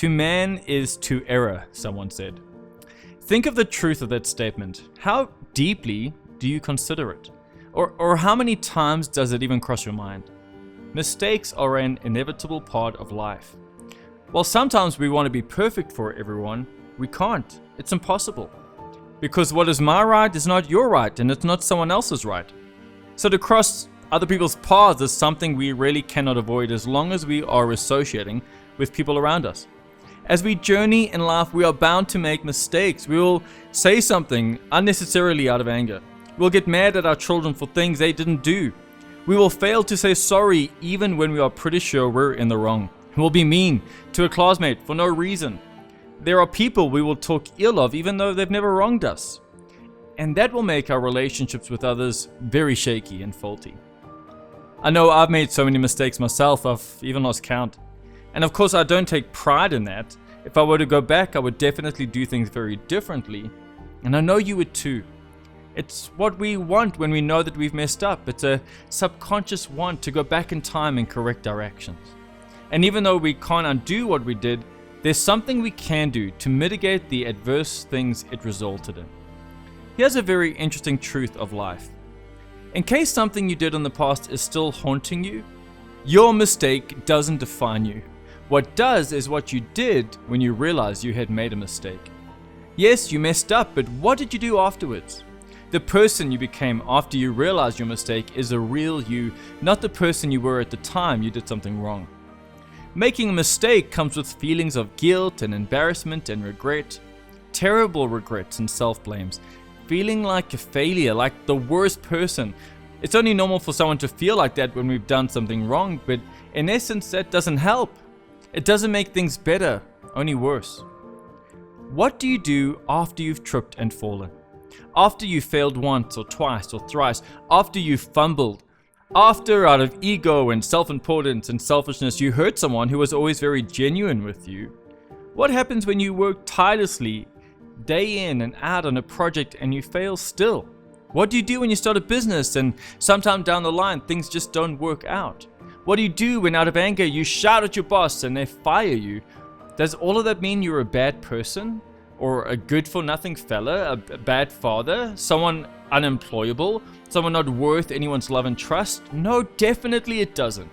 To man is to error, someone said. Think of the truth of that statement. How deeply do you consider it? Or how many times does it even cross your mind? Mistakes are an inevitable part of life. While sometimes we want to be perfect for everyone, we can't. It's impossible. Because what is my right is not your right, and it's not someone else's right. So to cross other people's paths is something we really cannot avoid as long as we are associating with people around us. As we journey in life, we are bound to make mistakes. We will say something unnecessarily out of anger. We'll get mad at our children for things they didn't do. We will fail to say sorry even when we are pretty sure we're in the wrong. We'll be mean to a classmate for no reason. There are people we will talk ill of even though they've never wronged us. And that will make our relationships with others very shaky and faulty. I know I've made so many mistakes myself, I've even lost count. And of course I don't take pride in that. If I were to go back, I would definitely do things very differently. And I know you would too. It's what we want when we know that we've messed up. It's a subconscious want to go back in time and correct our actions. And even though we can't undo what we did, there's something we can do to mitigate the adverse things it resulted in. Here's a very interesting truth of life. In case something you did in the past is still haunting you, your mistake doesn't define you. What does is what you did when you realized you had made a mistake. Yes, you messed up, but what did you do afterwards? The person you became after you realized your mistake is a real you, not the person you were at the time you did something wrong. Making a mistake comes with feelings of guilt and embarrassment and regret, terrible regrets and self-blames, feeling like a failure, like the worst person. It's only normal for someone to feel like that when we've done something wrong, but in essence that doesn't help. It doesn't make things better, only worse. What do you do after you've tripped and fallen? After you failed once or twice or thrice, after you fumbled, after out of ego and self-importance and selfishness you hurt someone who was always very genuine with you? What happens when you work tirelessly day in and out on a project and you fail still? What do you do when you start a business and sometime down the line things just don't work out? What do you do when out of anger you shout at your boss and they fire you? Does all of that mean you're a bad person? Or a good-for-nothing fella, a bad father, someone unemployable, someone not worth anyone's love and trust? No, definitely it doesn't.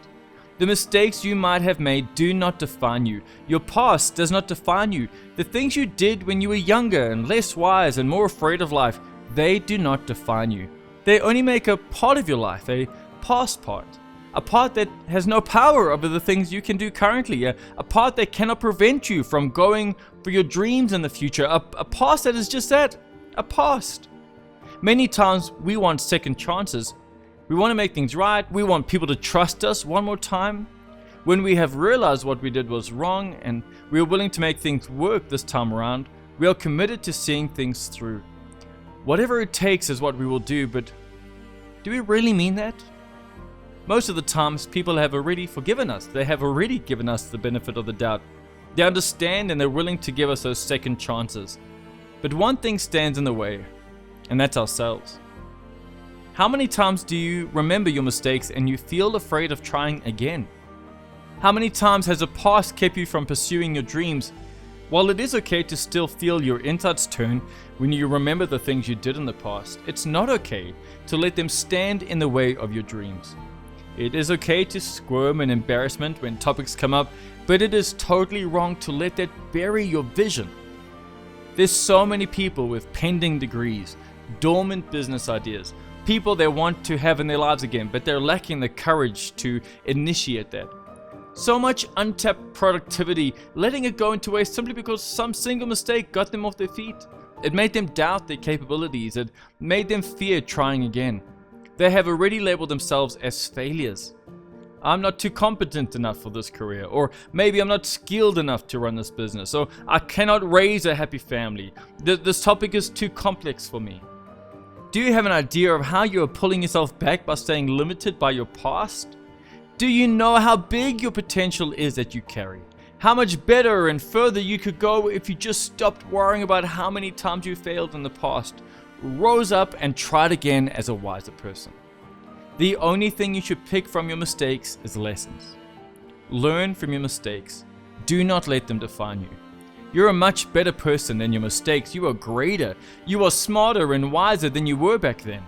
The mistakes you might have made do not define you. Your past does not define you. The things you did when you were younger and less wise and more afraid of life, they do not define you. They only make a part of your life, a past part. A part that has no power over the things you can do currently, a part that cannot prevent you from going for your dreams in the future, a past that is just that, a past. Many times we want second chances. We want to make things right, we want people to trust us one more time. When we have realized what we did was wrong and we are willing to make things work this time around, we are committed to seeing things through. Whatever it takes is what we will do, but do we really mean that? Most of the times, people have already forgiven us. They have already given us the benefit of the doubt. They understand and they're willing to give us those second chances. But one thing stands in the way, and that's ourselves. How many times do you remember your mistakes and you feel afraid of trying again? How many times has the past kept you from pursuing your dreams? While it is okay to still feel your insides turn when you remember the things you did in the past, it's not okay to let them stand in the way of your dreams. It is okay to squirm in embarrassment when topics come up, but it is totally wrong to let that bury your vision. There's so many people with pending degrees, dormant business ideas, people they want to have in their lives again, but they're lacking the courage to initiate that. So much untapped productivity, letting it go into waste simply because some single mistake got them off their feet. It made them doubt their capabilities. It made them fear trying again. They have already labeled themselves as failures. I'm not too competent enough for this career, or maybe I'm not skilled enough to run this business, or I cannot raise a happy family. This topic is too complex for me. Do you have an idea of how you are pulling yourself back by staying limited by your past? Do you know how big your potential is that you carry? How much better and further you could go if you just stopped worrying about how many times you failed in the past, rose up and tried again as a wiser person. The only thing you should pick from your mistakes is lessons. Learn from your mistakes. do not let them define you. You're a much better person than your mistakes. You are greater. You are smarter and wiser than you were back then.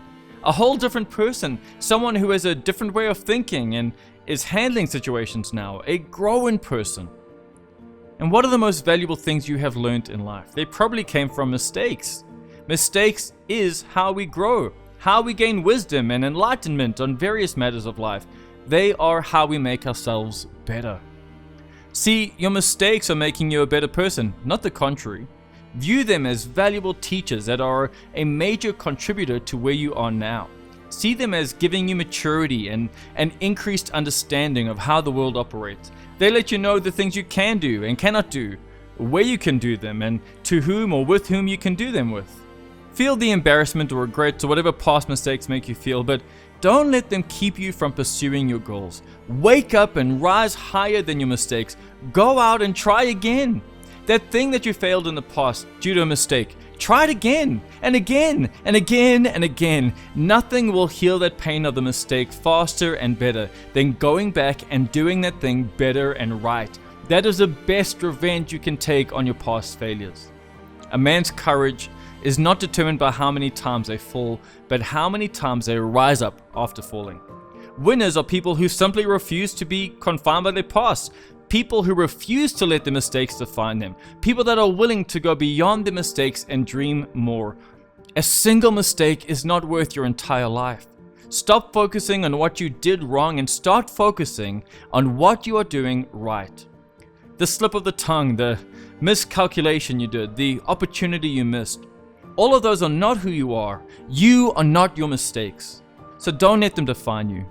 A whole different person, someone who has a different way of thinking and is handling situations now, a growing person. And what are the most valuable things you have learned in life? They probably came from mistakes. Mistakes is how we grow, how we gain wisdom and enlightenment on various matters of life. They are how we make ourselves better. See, your mistakes are making you a better person, not the contrary. View them as valuable teachers that are a major contributor to where you are now. See them as giving you maturity and an increased understanding of how the world operates. They let you know the things you can do and cannot do, where you can do them, and to whom or with whom you can do them with. Feel the embarrassment or regret or whatever past mistakes make you feel, but don't let them keep you from pursuing your goals. Wake up and rise higher than your mistakes. Go out and try again. That thing that you failed in the past due to a mistake, try it again and again and again and again. Nothing will heal that pain of the mistake faster and better than going back and doing that thing better and right. That is the best revenge you can take on your past failures. A man's courage is not determined by how many times they fall, but how many times they rise up after falling. Winners are people who simply refuse to be confined by their past. People who refuse to let their mistakes define them. People that are willing to go beyond their mistakes and dream more. A single mistake is not worth your entire life. Stop focusing on what you did wrong and start focusing on what you are doing right. The slip of the tongue, the miscalculation you did, the opportunity you missed, all of those are not who you are. You are not your mistakes. So don't let them define you.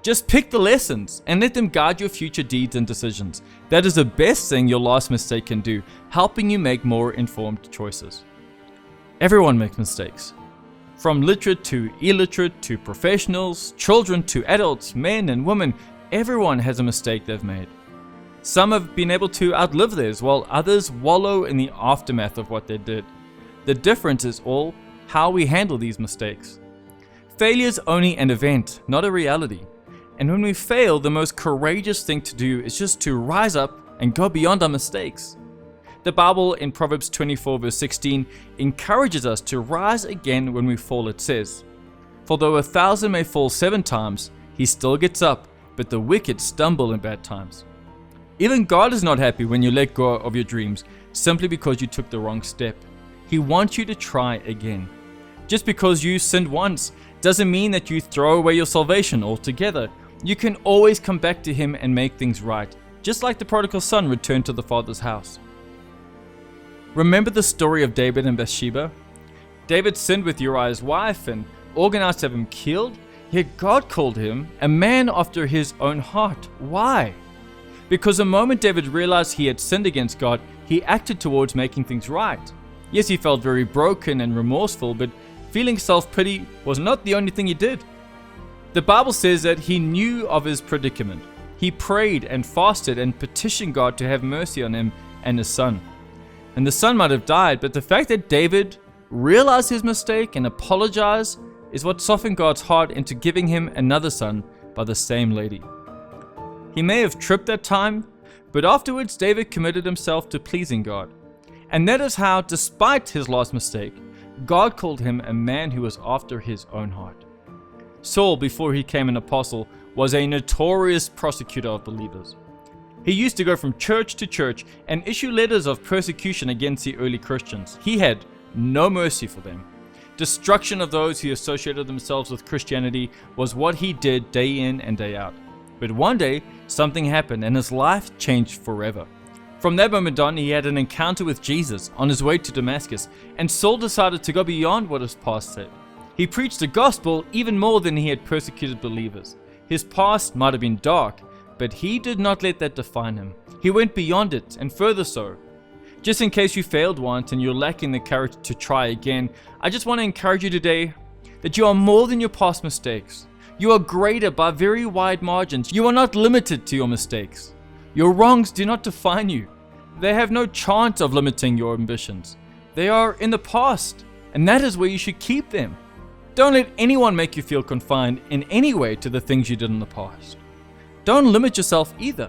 Just pick the lessons and let them guide your future deeds and decisions. That is the best thing your last mistake can do, helping you make more informed choices. Everyone makes mistakes. From literate to illiterate to professionals, children to adults, men and women, everyone has a mistake they've made. Some have been able to outlive theirs, while others wallow in the aftermath of what they did. The difference is all how we handle these mistakes. Failure is only an event, not a reality. And when we fail, the most courageous thing to do is just to rise up and go beyond our mistakes. The Bible in Proverbs 24 verse 16 encourages us to rise again when we fall. It says, "For though 1,000 may fall 7 times, he still gets up, but the wicked stumble in bad times." Even God is not happy when you let go of your dreams simply because you took the wrong step. He wants you to try again. Just because you sinned once doesn't mean that you throw away your salvation altogether. You can always come back to Him and make things right, just like the prodigal son returned to the father's house. Remember the story of David and Bathsheba? David sinned with Uriah's wife and organized to have him killed, yet God called him a man after His own heart. Why? Because the moment David realized he had sinned against God, he acted towards making things right. Yes, he felt very broken and remorseful, but feeling self-pity was not the only thing he did. The Bible says that he knew of his predicament. He prayed and fasted and petitioned God to have mercy on him and his son. And the son might have died, but the fact that David realized his mistake and apologized is what softened God's heart into giving him another son by the same lady. He may have tripped that time, but afterwards David committed himself to pleasing God. And that is how, despite his last mistake, God called him a man who was after His own heart. Saul, before he became an apostle, was a notorious persecutor of believers. He used to go from church to church and issue letters of persecution against the early Christians. He had no mercy for them. Destruction of those who associated themselves with Christianity was what he did day in and day out. But one day, something happened and his life changed forever. From that moment on, he had an encounter with Jesus on his way to Damascus, and Saul decided to go beyond what his past said. He preached the gospel even more than he had persecuted believers. His past might have been dark, but he did not let that define him. He went beyond it, and further so. Just in case you failed once and you're lacking the courage to try again, I just want to encourage you today that you are more than your past mistakes. You are greater by very wide margins. You are not limited to your mistakes. Your wrongs do not define you. They have no chance of limiting your ambitions. They are in the past, and that is where you should keep them. Don't let anyone make you feel confined in any way to the things you did in the past. Don't limit yourself either.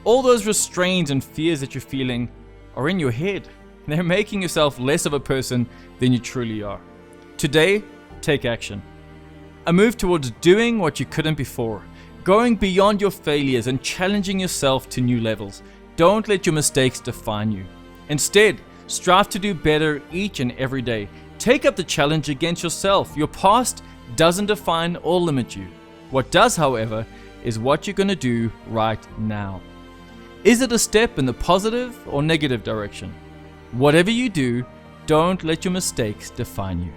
All those restraints and fears that you're feeling are in your head. They're making yourself less of a person than you truly are. Today, take action. A move towards doing what you couldn't before, going beyond your failures and challenging yourself to new levels. Don't let your mistakes define you. Instead, strive to do better each and every day. Take up the challenge against yourself. Your past doesn't define or limit you. What does, however, is what you're going to do right now. Is it a step in the positive or negative direction? Whatever you do, don't let your mistakes define you.